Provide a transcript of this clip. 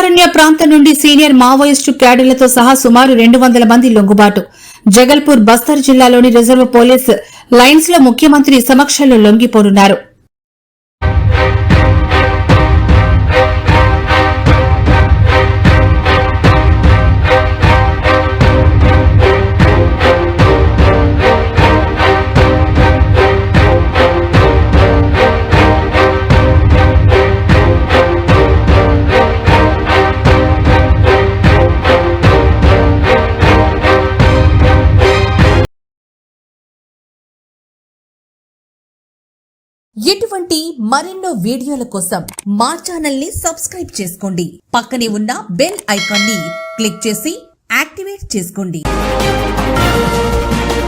వేదారణ్య ప్రాంతం నుండి senior Maoist క్యాడర్లతో సహా సుమారు 200 మంది లొంగుబాటు. జగల్పూర్ బస్తర్ జిల్లాలోని రిజర్వ్ పోలీస్ లైన్స్ లో ముఖ్యమంత్రి సమక్షంలో లొంగిపోనున్నారు. ఇటువంటి మరెన్నో వీడియోల కోసం మా ఛానల్ ని సబ్స్క్రైబ్ చేసుకోండి. పక్కనే ఉన్న బెల్ ఐకాన్ ని క్లిక్ చేసి యాక్టివేట్ చేసుకోండి.